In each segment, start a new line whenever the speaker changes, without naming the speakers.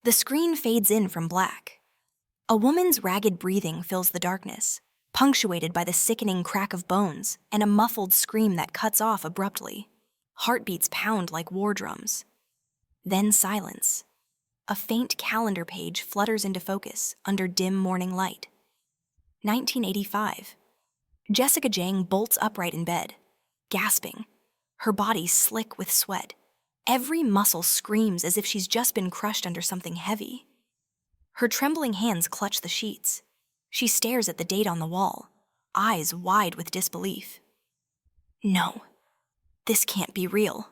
The screen fades in from black. A woman's ragged breathing fills the darkness, punctuated by the sickening crack of bones and a muffled scream that cuts off abruptly. Heartbeats pound like war drums. Then silence. A faint calendar page flutters into focus under dim morning light. 1985. Jessica Jang bolts upright in bed, gasping, her body slick with sweat. Every muscle screams as if she's just been crushed under something heavy. Her trembling hands clutch the sheets. She stares at the date on the wall, eyes wide with disbelief. No, this can't be real.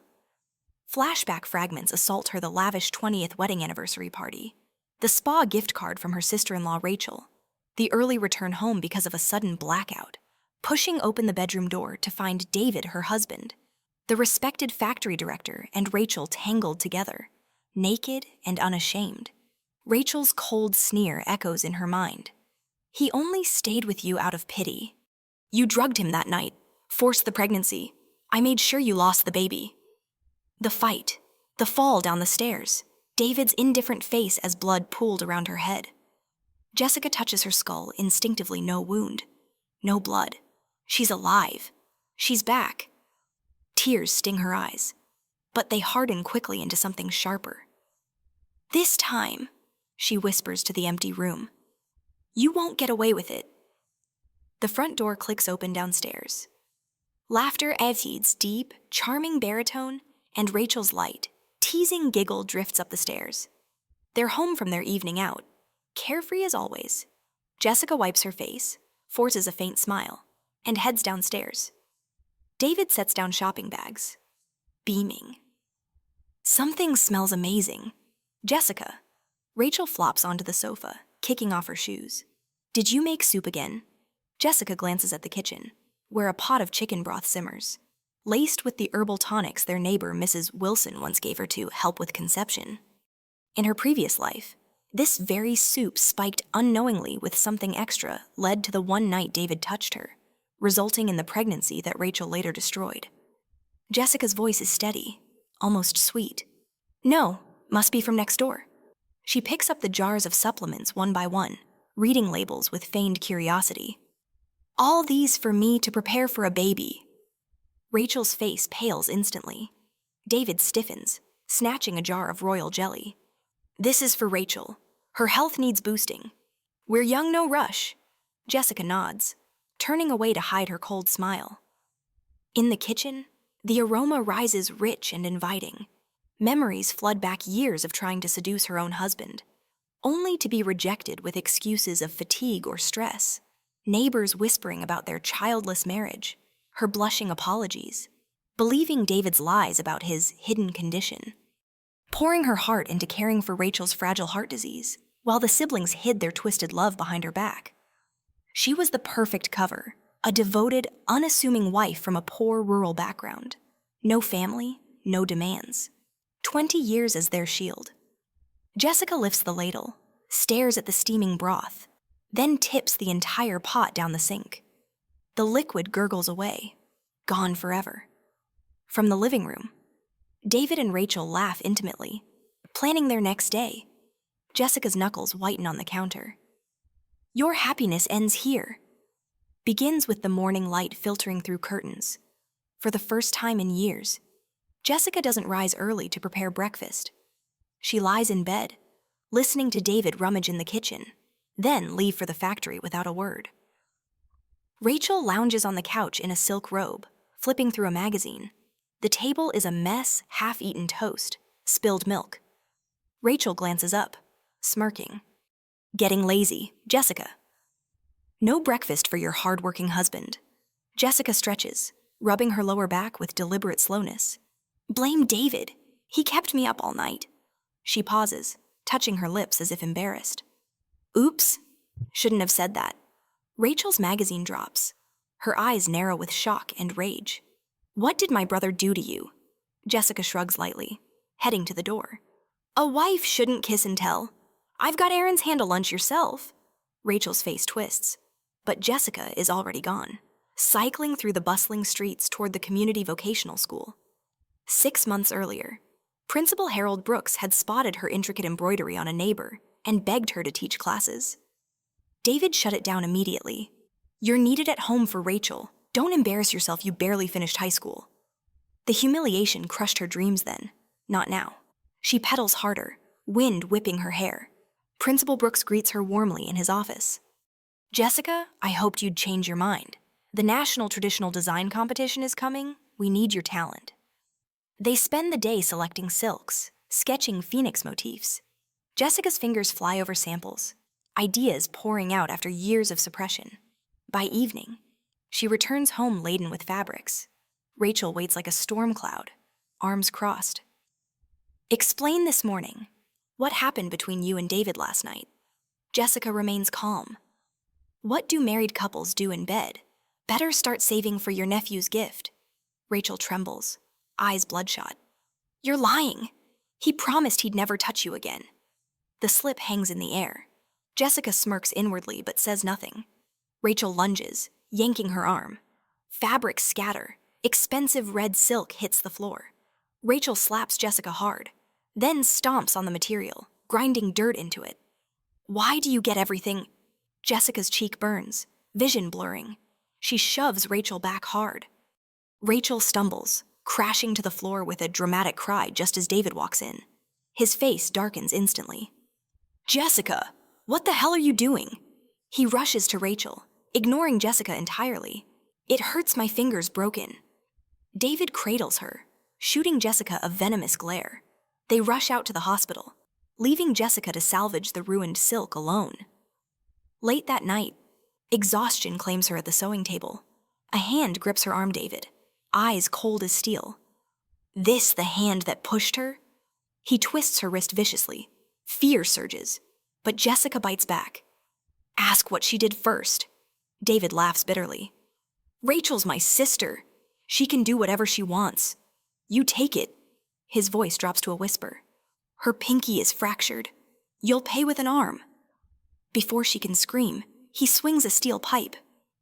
Flashback fragments assault her: the lavish 20th wedding anniversary party, the spa gift card from her sister-in-law Rachel, the early return home because of a sudden blackout, pushing open the bedroom door to find David, her husband, the respected factory director, and Rachel tangled together, naked and unashamed. Rachel's cold sneer echoes in her mind. He only stayed with you out of pity. You drugged him that night, forced the pregnancy. I made sure you lost the baby. The fight, the fall down the stairs, David's indifferent face as blood pooled around her head. Jessica touches her skull, instinctively no wound, no blood. She's alive. She's back. Tears sting her eyes, but they harden quickly into something sharper. This time, she whispers to the empty room, you won't get away with it. The front door clicks open downstairs. Laughter exudes deep, charming baritone, and Rachel's light, teasing giggle drifts up the stairs. They're home from their evening out, carefree as always. Jessica wipes her face, forces a faint smile, and heads downstairs. David sets down shopping bags, beaming. Something smells amazing. Jessica. Rachel flops onto the sofa, kicking off her shoes. Did you make soup again? Jessica glances at the kitchen, where a pot of chicken broth simmers, laced with the herbal tonics their neighbor Mrs. Wilson once gave her to help with conception. In her previous life, this very soup, spiked unknowingly with something extra, led to the one night David touched her, resulting in the pregnancy that Rachel later destroyed. Jessica's voice is steady, almost sweet. No, must be from next door. She picks up the jars of supplements one by one, reading labels with feigned curiosity. All these for me to prepare for a baby. Rachel's face pales instantly. David stiffens, snatching a jar of royal jelly. This is for Rachel. Her health needs boosting. We're young, no rush. Jessica nods, turning away to hide her cold smile. In the kitchen, the aroma rises rich and inviting. Memories flood back years of trying to seduce her own husband, only to be rejected with excuses of fatigue or stress. Neighbors whispering about their childless marriage, her blushing apologies, believing David's lies about his hidden condition, pouring her heart into caring for Rachel's fragile heart disease, while the siblings hid their twisted love behind her back. She was the perfect cover, a devoted, unassuming wife from a poor rural background. No family, no demands. 20 years as their shield. Jessica lifts the ladle, stares at the steaming broth, then tips the entire pot down the sink. The liquid gurgles away, gone forever. From the living room, David and Rachel laugh intimately, planning their next day. Jessica's knuckles whiten on the counter. Your happiness ends here. Begins with the morning light filtering through curtains. For the first time in years, Jessica doesn't rise early to prepare breakfast. She lies in bed, listening to David rummage in the kitchen, then leave for the factory without a word. Rachel lounges on the couch in a silk robe, flipping through a magazine. The table is a mess, half-eaten toast, spilled milk. Rachel glances up, smirking. Getting lazy, Jessica. No breakfast for your hard-working husband. Jessica stretches, rubbing her lower back with deliberate slowness. Blame David. He kept me up all night. She pauses, touching her lips as if embarrassed. Oops, shouldn't have said that. Rachel's magazine drops, her eyes narrow with shock and rage. What did my brother do to you? Jessica shrugs lightly, heading to the door. A wife shouldn't kiss and tell. I've got errands, handle lunch yourself. Rachel's face twists, but Jessica is already gone, cycling through the bustling streets toward the community vocational school. 6 months earlier, Principal Harold Brooks had spotted her intricate embroidery on a neighbor and begged her to teach classes. David shut it down immediately. "You're needed at home for Rachel. Don't embarrass yourself, you barely finished high school." The humiliation crushed her dreams then. Not now. She pedals harder, wind whipping her hair. Principal Brooks greets her warmly in his office. "Jessica, I hoped you'd change your mind. The National Traditional Design Competition is coming. We need your talent." They spend the day selecting silks, sketching phoenix motifs. Jessica's fingers fly over samples, ideas pouring out after years of suppression. By evening, she returns home laden with fabrics. Rachel waits like a storm cloud, arms crossed. "Explain this morning. What happened between you and David last night?" Jessica remains calm. "What do married couples do in bed? Better start saving for your nephew's gift." Rachel trembles, eyes bloodshot. "You're lying. He promised he'd never touch you again." The slip hangs in the air. Jessica smirks inwardly but says nothing. Rachel lunges, yanking her arm. Fabrics scatter. Expensive red silk hits the floor. Rachel slaps Jessica hard, then stomps on the material, grinding dirt into it. "Why do you get everything?" Jessica's cheek burns, vision blurring. She shoves Rachel back hard. Rachel stumbles, crashing to the floor with a dramatic cry just as David walks in. His face darkens instantly. "Jessica, what the hell are you doing?" He rushes to Rachel, ignoring Jessica entirely. "It hurts, my fingers broken." David cradles her, shooting Jessica a venomous glare. They rush out to the hospital, leaving Jessica to salvage the ruined silk alone. Late that night, exhaustion claims her at the sewing table. A hand grips her arm, David, eyes cold as steel. "This the hand that pushed her?" He twists her wrist viciously. Fear surges, but Jessica bites back. "Ask what she did first." David laughs bitterly. "Rachel's my sister. She can do whatever she wants. You take it." His voice drops to a whisper. "Her pinky is fractured. You'll pay with an arm." Before she can scream, he swings a steel pipe.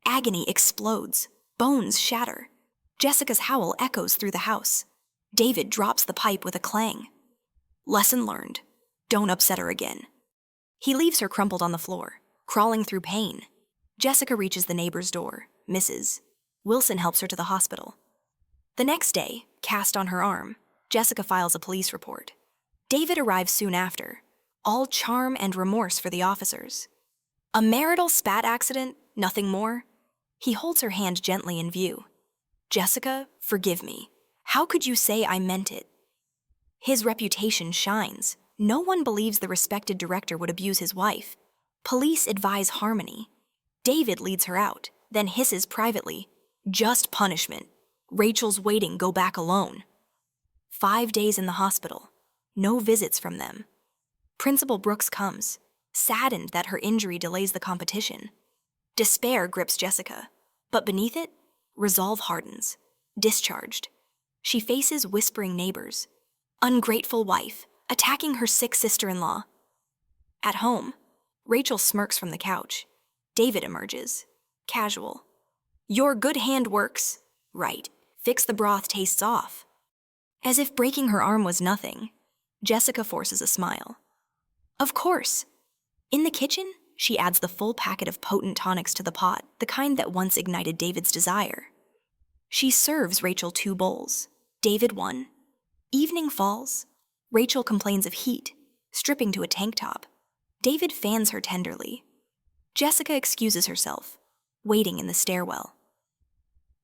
Agony explodes. Bones shatter. Jessica's howl echoes through the house. David drops the pipe with a clang. Lesson learned. Don't upset her again. He leaves her crumpled on the floor, crawling through pain. Jessica reaches the neighbor's door, misses. Wilson helps her to the hospital. The next day, cast on her arm, Jessica files a police report. David arrives soon after, all charm and remorse for the officers. "A marital spat accident, nothing more?" He holds her hand gently in view. "Jessica, forgive me. How could you say I meant it?" His reputation shines. No one believes the respected director would abuse his wife. Police advise harmony. David leads her out, then hisses privately, "Just punishment. Rachel's waiting, go back alone." 5 days in the hospital. No visits from them. Principal Brooks comes, saddened that her injury delays the competition. Despair grips Jessica, but beneath it, resolve hardens. Discharged. She faces whispering neighbors. Ungrateful wife, attacking her sick sister-in-law. At home, Rachel smirks from the couch. David emerges, casual. "Your good hand works." "Right. Fix the broth tastes off." As if breaking her arm was nothing, Jessica forces a smile. "Of course." In the kitchen, she adds the full packet of potent tonics to the pot, the kind that once ignited David's desire. She serves Rachel 2 bowls, David 1. Evening falls. Rachel complains of heat, stripping to a tank top. David fans her tenderly. Jessica excuses herself, waiting in the stairwell.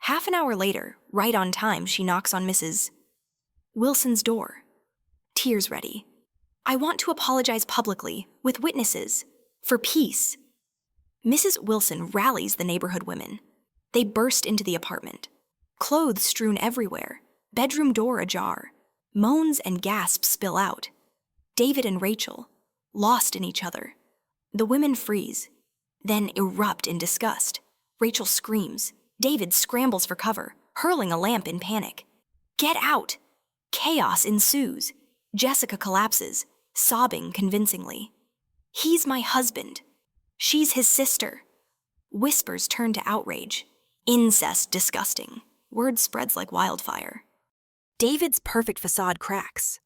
Half an hour later, right on time, she knocks on Mrs. Wilson's door. Tears ready. "I want to apologize publicly, with witnesses, for peace." Mrs. Wilson rallies the neighborhood women. They burst into the apartment. Clothes strewn everywhere, bedroom door ajar. Moans and gasps spill out. David and Rachel, lost in each other. The women freeze, then erupt in disgust. Rachel screams. David scrambles for cover, hurling a lamp in panic. "Get out!" Chaos ensues. Jessica collapses, sobbing convincingly. "He's my husband. She's his sister." Whispers turn to outrage. "Incest, disgusting." Word spreads like wildfire. David's perfect facade cracks.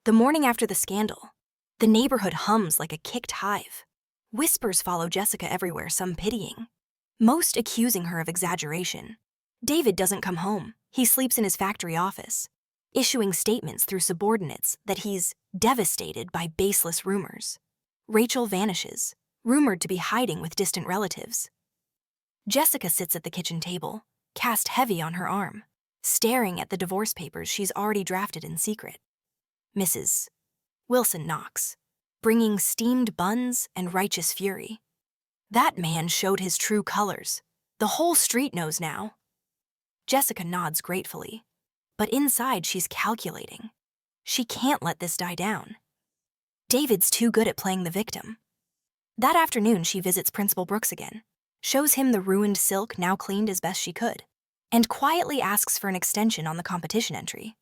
The morning after the scandal, the neighborhood hums like a kicked hive. Whispers follow Jessica everywhere, some pitying, most accusing her of exaggeration. David doesn't come home. He sleeps in his factory office, issuing statements through subordinates that he's devastated by baseless rumors. Rachel vanishes, rumored to be hiding with distant relatives. Jessica sits at the kitchen table, cast heavy on her arm, staring at the divorce papers she's already drafted in secret. Mrs. Wilson knocks, bringing steamed buns and righteous fury. That man showed his true colors. The whole street knows now. Jessica nods gratefully, but inside she's calculating. She can't let this die down. David's too good at playing the victim. That afternoon, she visits Principal Brooks again, shows him the ruined silk now cleaned as best she could, and quietly asks for an extension on the competition entry.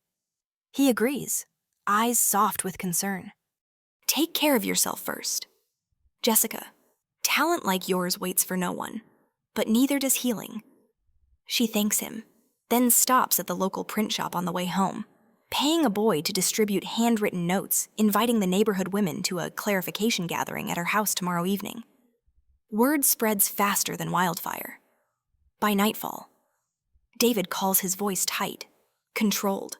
He agrees, eyes soft with concern. Take care of yourself first. Jessica, talent like yours waits for no one, but neither does healing. She thanks him, then stops at the local print shop on the way home, paying a boy to distribute handwritten notes inviting the neighborhood women to a clarification gathering at her house tomorrow evening. Word spreads faster than wildfire. By nightfall, David calls his voice tight, controlled.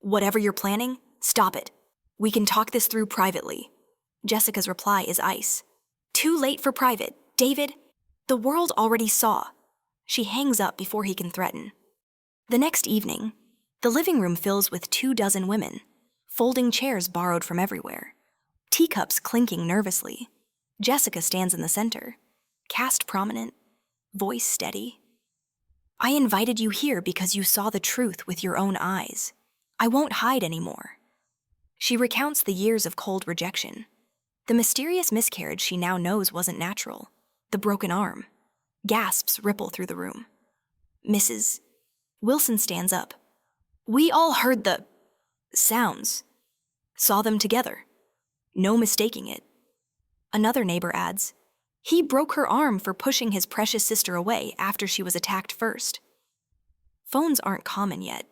Whatever you're planning, stop it. We can talk this through privately. Jessica's reply is ice. Too late for private, David. The world already saw. She hangs up before he can threaten. The next evening, the living room fills with 24 women, folding chairs borrowed from everywhere, teacups clinking nervously. Jessica stands in the center, cast prominent, voice steady. I invited you here because you saw the truth with your own eyes. I won't hide anymore. She recounts the years of cold rejection, the mysterious miscarriage she now knows wasn't natural, the broken arm. Gasps ripple through the room. Mrs. Wilson stands up. We all heard the sounds, saw them together. No mistaking it. Another neighbor adds, he broke her arm for pushing his precious sister away after she was attacked first. Phones aren't common yet,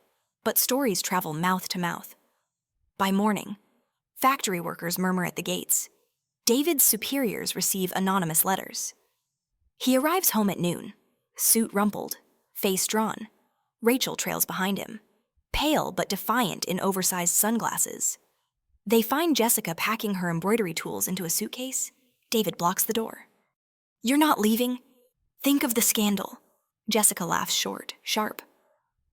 but stories travel mouth to mouth. By morning, factory workers murmur at the gates. David's superiors receive anonymous letters. He arrives home at noon, suit rumpled, face drawn. Rachel trails behind him, pale but defiant in oversized sunglasses. They find Jessica packing her embroidery tools into a suitcase. David blocks the door. You're not leaving? Think of the scandal. Jessica laughs short, sharp.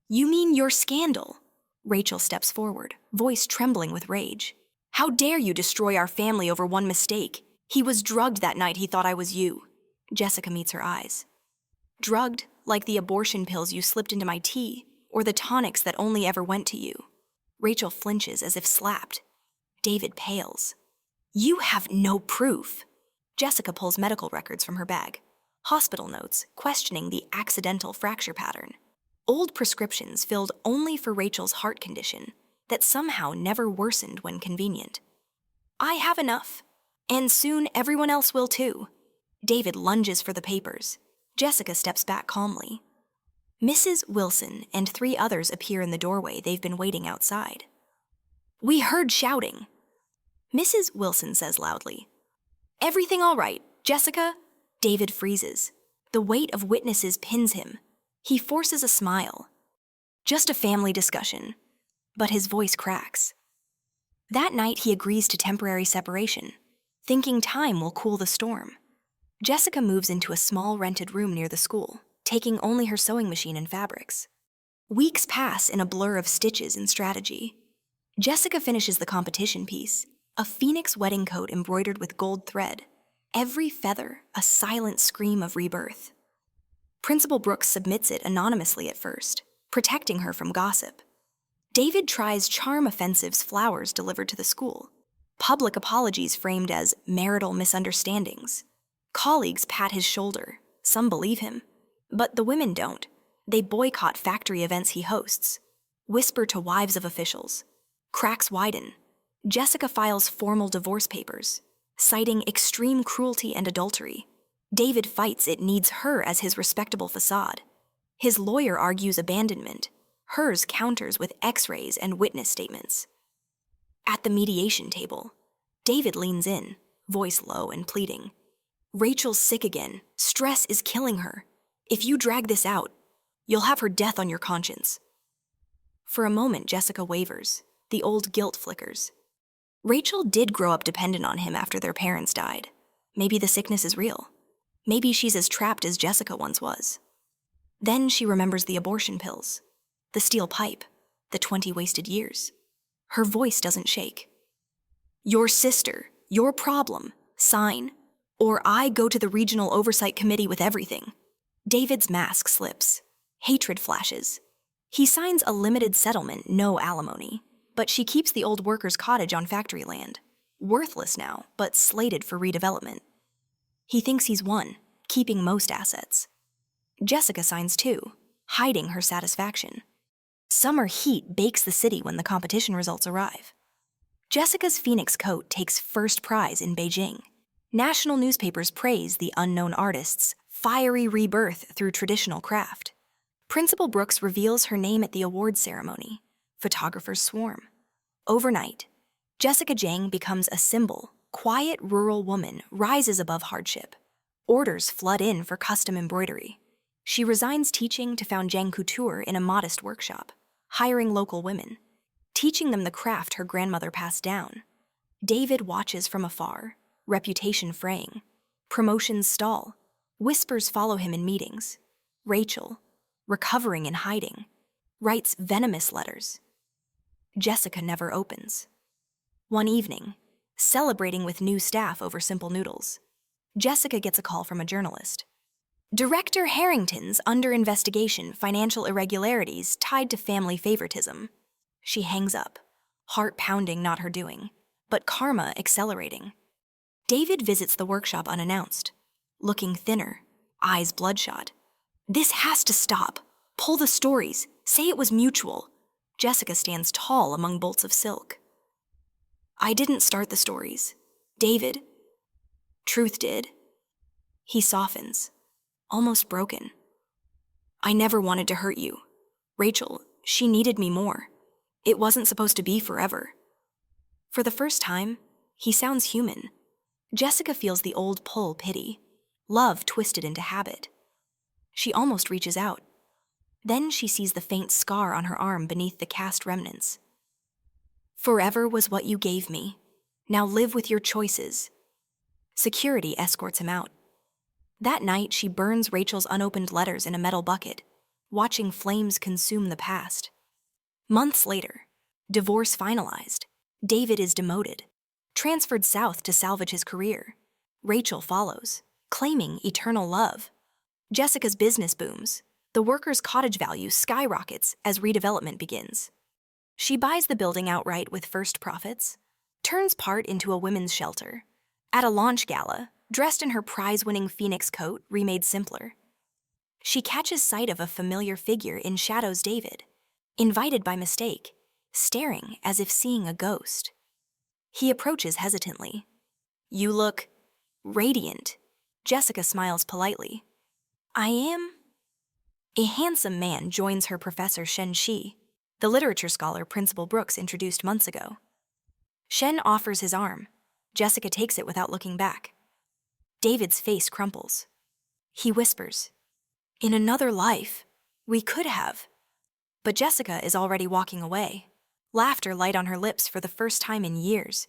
You mean your scandal? Rachel steps forward, voice trembling with rage. How dare you destroy our family over one mistake? He was drugged that night he thought I was you. Jessica meets her eyes. Drugged, like the abortion pills you slipped into my tea, or the tonics that only ever went to you. Rachel flinches as if slapped. David pales. You have no proof. Jessica pulls medical records from her bag. Hospital notes questioning the accidental fracture pattern. Old prescriptions filled only for Rachel's heart condition that somehow never worsened when convenient. I have enough, and soon everyone else will too. David lunges for the papers. Jessica steps back calmly. Mrs. Wilson and 3 others appear in the doorway they've been waiting outside. We heard shouting. Mrs. Wilson says loudly, Everything all right, Jessica? David freezes. The weight of witnesses pins him. He forces a smile. Just a family discussion. But his voice cracks. That night he agrees to temporary separation, thinking time will cool the storm. Jessica moves into a small rented room near the school, taking only her sewing machine and fabrics. Weeks pass in a blur of stitches and strategy. Jessica finishes the competition piece, a phoenix wedding coat embroidered with gold thread, every feather a silent scream of rebirth. Principal Brooks submits it anonymously at first, protecting her from gossip. David tries charm offensive's flowers delivered to the school, public apologies framed as marital misunderstandings. Colleagues pat his shoulder, some believe him, but the women don't. They boycott factory events he hosts, whisper to wives of officials. Cracks widen. Jessica files formal divorce papers, citing extreme cruelty and adultery. David fights it needs her as his respectable facade. His lawyer argues abandonment. Hers counters with x-rays and witness statements. At the mediation table, David leans in, voice low and pleading. Rachel's sick again. Stress is killing her. If you drag this out, you'll have her death on your conscience. For a moment, Jessica wavers. The old guilt flickers. Rachel did grow up dependent on him after their parents died. Maybe the sickness is real. Maybe she's as trapped as Jessica once was. Then she remembers the abortion pills, the steel pipe, the 20 wasted years. Her voice doesn't shake. Your sister, your problem, sign, or I go to the regional oversight committee with everything. David's mask slips. Hatred flashes. He signs a limited settlement, no alimony, but she keeps the old workers' cottage on factory land. Worthless now, but slated for redevelopment. He thinks he's won, keeping most assets. Jessica signs too, hiding her satisfaction. Summer heat bakes the city when the competition results arrive. Jessica's phoenix coat takes first prize in Beijing. National newspapers praise the unknown artist's fiery rebirth through traditional craft. Principal Brooks reveals her name at the awards ceremony. Photographers swarm. Overnight, Jessica Jang becomes a symbol. Quiet rural woman rises above hardship. Orders flood in for custom embroidery. She resigns teaching to found Jang Couture in a modest workshop, hiring local women, teaching them the craft her grandmother passed down. David watches from afar, reputation fraying. Promotions stall. Whispers follow him in meetings. Rachel, recovering in hiding, writes venomous letters. Jessica never opens. One evening, celebrating with new staff over simple noodles, Jessica gets a call from a journalist. Director Harrington's under investigation financial irregularities tied to family favoritism. She hangs up, heart pounding not her doing, but karma accelerating. David visits the workshop unannounced, looking thinner, eyes bloodshot. This has to stop. Pull the stories. Say it was mutual. Jessica stands tall among bolts of silk. I didn't start the stories. David. Truth did. He softens, almost broken. I never wanted to hurt you. Rachel, she needed me more. It wasn't supposed to be forever. For the first time, he sounds human. Jessica feels the old pull pity, love twisted into habit. She almost reaches out. Then she sees the faint scar on her arm beneath the cast remnants. Forever was what you gave me. Now live with your choices. Security escorts him out. That night, she burns Rachel's unopened letters in a metal bucket, watching flames consume the past. Months later, divorce finalized. David is demoted, transferred south to salvage his career. Rachel follows, claiming eternal love. Jessica's business booms. The workers' cottage value skyrockets as redevelopment begins. She buys the building outright with first profits, turns part into a women's shelter. At a launch gala, dressed in her prize-winning phoenix coat remade simpler, she catches sight of a familiar figure in shadows David, invited by mistake, staring as if seeing a ghost. He approaches hesitantly. You look radiant. Jessica smiles politely. I am. A handsome man joins her Professor Shen Shi, the literature scholar Principal Brooks introduced months ago. Shen offers his arm. Jessica takes it without looking back. David's face crumples. He whispers, in another life, we could have. But Jessica is already walking away, laughter light on her lips for the first time in years.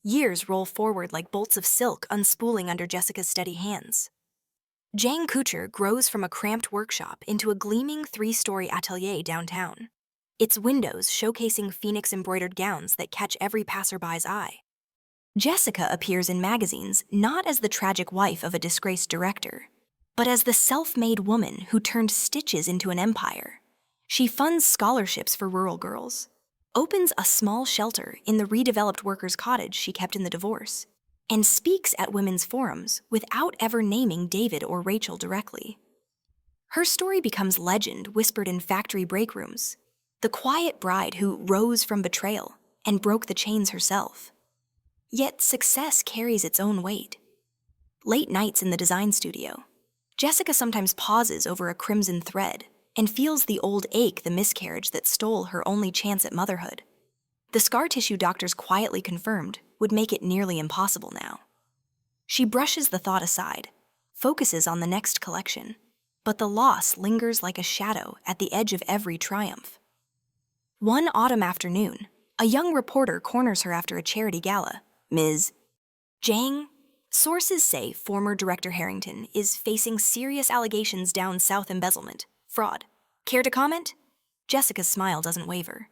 Years roll forward like bolts of silk unspooling under Jessica's steady hands. Jang Couture grows from a cramped workshop into a gleaming 3-story atelier downtown, its windows showcasing phoenix embroidered gowns that catch every passerby's eye. Jessica appears in magazines not as the tragic wife of a disgraced director, but as the self-made woman who turned stitches into an empire. She funds scholarships for rural girls, opens a small shelter in the redeveloped workers' cottage she kept in the divorce, and speaks at women's forums without ever naming David or Rachel directly. Her story becomes legend whispered in factory break rooms, the quiet bride who rose from betrayal and broke the chains herself. Yet success carries its own weight. Late nights in the design studio, Jessica sometimes pauses over a crimson thread and feels the old ache, the miscarriage that stole her only chance at motherhood. The scar tissue doctors quietly confirmed would make it nearly impossible now. She brushes the thought aside, focuses on the next collection, but the loss lingers like a shadow at the edge of every triumph. One autumn afternoon, a young reporter corners her after a charity gala. Ms. Jang, sources say former Director Harrington is facing serious allegations down south embezzlement, fraud. Care to comment? Jessica's smile doesn't waver.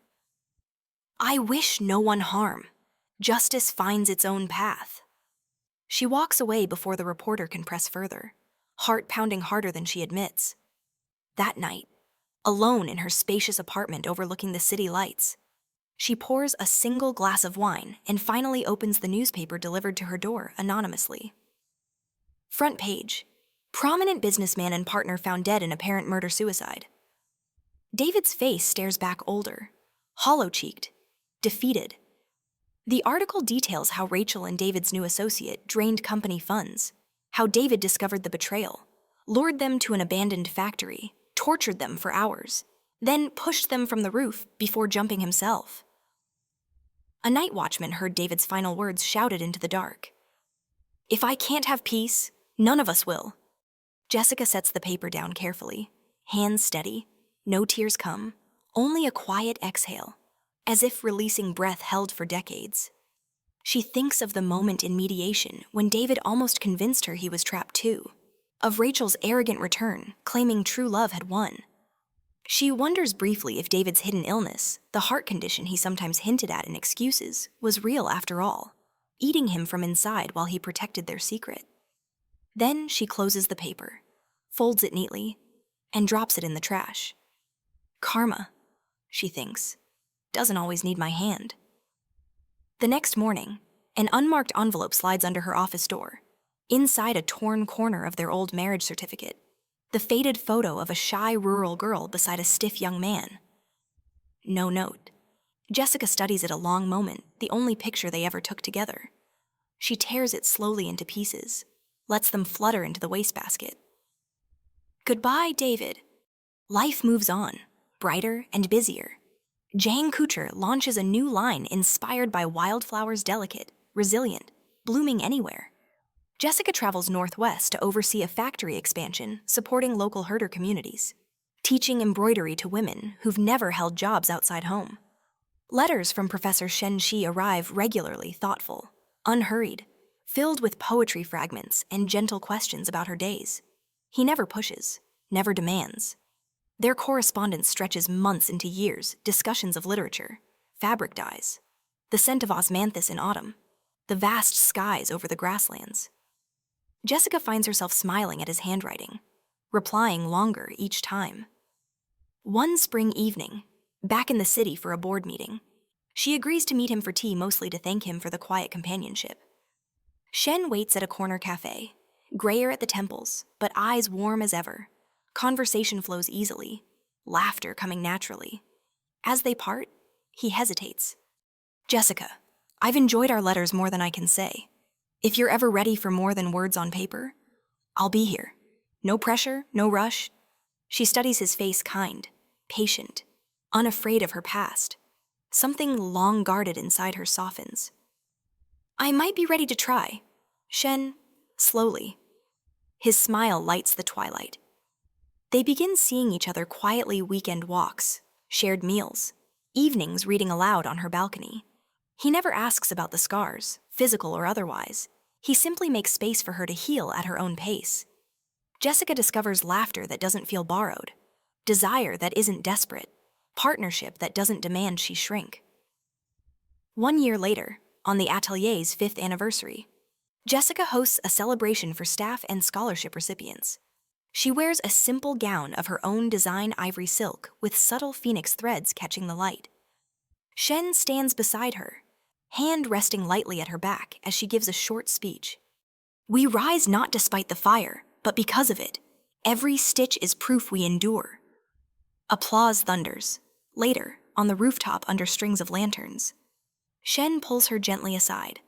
I wish no one harm. Justice finds its own path. She walks away before the reporter can press further, heart pounding harder than she admits. That night, alone in her spacious apartment overlooking the city lights, she pours a single glass of wine and finally opens the newspaper delivered to her door anonymously. Front page. Prominent businessman and partner found dead in apparent murder-suicide. David's face stares back older, hollow-cheeked, defeated. The article details how Rachel and David's new associate drained company funds, how David discovered the betrayal, lured them to an abandoned factory, tortured them for hours, then pushed them from the roof before jumping himself. A night watchman heard David's final words shouted into the dark. If I can't have peace, none of us will. Jessica sets the paper down carefully, hands steady, no tears come, only a quiet exhale, as if releasing breath held for decades. She thinks of the moment in mediation when David almost convinced her he was trapped too, of Rachel's arrogant return, claiming true love had won. She wonders briefly if David's hidden illness, the heart condition he sometimes hinted at in excuses, was real after all, eating him from inside while he protected their secret. Then she closes the paper, folds it neatly, and drops it in the trash. Karma, she thinks, doesn't always need my hand. The next morning, an unmarked envelope slides under her office door. Inside a torn corner of their old marriage certificate, the faded photo of a shy rural girl beside a stiff young man. No note. Jessica studies it a long moment, the only picture they ever took together. She tears it slowly into pieces, lets them flutter into the wastebasket. Goodbye, David. Life moves on, brighter and busier. Jang Kuchar launches a new line inspired by wildflowers, delicate, resilient, blooming anywhere. Jessica travels northwest to oversee a factory expansion supporting local herder communities, teaching embroidery to women who've never held jobs outside home. Letters from Professor Shen Shi arrive regularly, thoughtful, unhurried, filled with poetry fragments and gentle questions about her days. He never pushes, never demands. Their correspondence stretches months into years, discussions of literature, fabric dyes, the scent of osmanthus in autumn, the vast skies over the grasslands. Jessica finds herself smiling at his handwriting, replying longer each time. One spring evening, back in the city for a board meeting, she agrees to meet him for tea, mostly to thank him for the quiet companionship. Shen waits at a corner cafe, grayer at the temples, but eyes warm as ever. Conversation flows easily, laughter coming naturally. As they part, he hesitates. Jessica, I've enjoyed our letters more than I can say. If you're ever ready for more than words on paper, I'll be here. No pressure, no rush. She studies his face, kind, patient, unafraid of her past. Something long guarded inside her softens. I might be ready to try. Shen, slowly. His smile lights the twilight. They begin seeing each other quietly, weekend walks, shared meals, evenings reading aloud on her balcony. He never asks about the scars, physical or otherwise. He simply makes space for her to heal at her own pace. Jessica discovers laughter that doesn't feel borrowed, desire that isn't desperate, partnership that doesn't demand she shrink. 1 year later, on the atelier's 5th anniversary, Jessica hosts a celebration for staff and scholarship recipients. She wears a simple gown of her own design, ivory silk with subtle phoenix threads catching the light. Shen stands beside her, hand resting lightly at her back as she gives a short speech. We rise not despite the fire, but because of it. Every stitch is proof we endure. Applause thunders. Later, on the rooftop under strings of lanterns, Shen pulls her gently aside.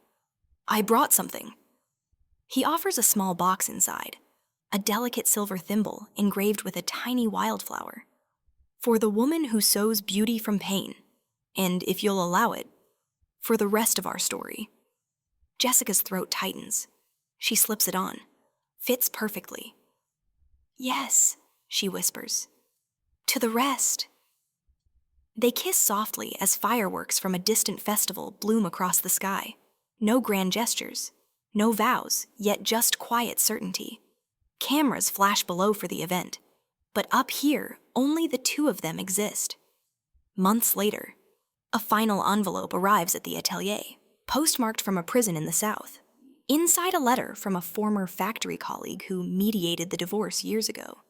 I brought something. He offers a small box inside, a delicate silver thimble engraved with a tiny wildflower. For the woman who sows beauty from pain, and if you'll allow it, For the rest of our story. Jessica's throat tightens. She slips it on. Fits perfectly. Yes, she whispers. To the rest. They kiss softly as fireworks from a distant festival bloom across the sky. No grand gestures, no vows, yet just quiet certainty. Cameras flash below for the event, but up here, only the two of them exist. Months later, a final envelope arrives at the atelier, postmarked from a prison in the South. Inside a letter from a former factory colleague who mediated the divorce years ago.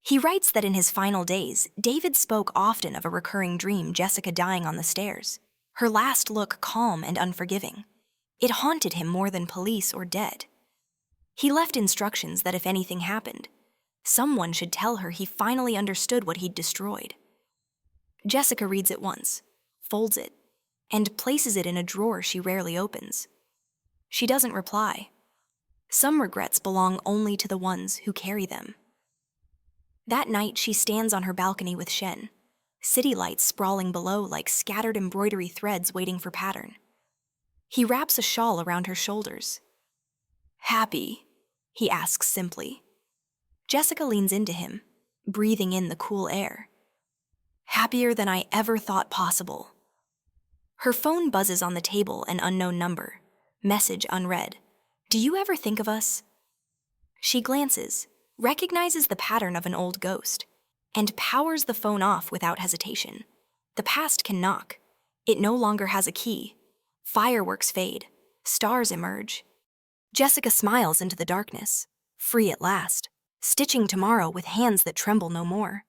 He writes that in his final days, David spoke often of a recurring dream, Jessica dying on the stairs, her last look calm and unforgiving. It haunted him more than police or dead. He left instructions that if anything happened, someone should tell her he finally understood what he'd destroyed. Jessica reads it once, folds it, and places it in a drawer she rarely opens. She doesn't reply. Some regrets belong only to the ones who carry them. That night, she stands on her balcony with Shen, city lights sprawling below like scattered embroidery threads waiting for pattern. He wraps a shawl around her shoulders. Happy? He asks simply. Jessica leans into him, breathing in the cool air. Happier than I ever thought possible. Her phone buzzes on the table, an unknown number. Message unread. Do you ever think of us? She glances, recognizes the pattern of an old ghost, and powers the phone off without hesitation. The past can knock. It no longer has a key. Fireworks fade. Stars emerge. Jessica smiles into the darkness, free at last, stitching tomorrow with hands that tremble no more.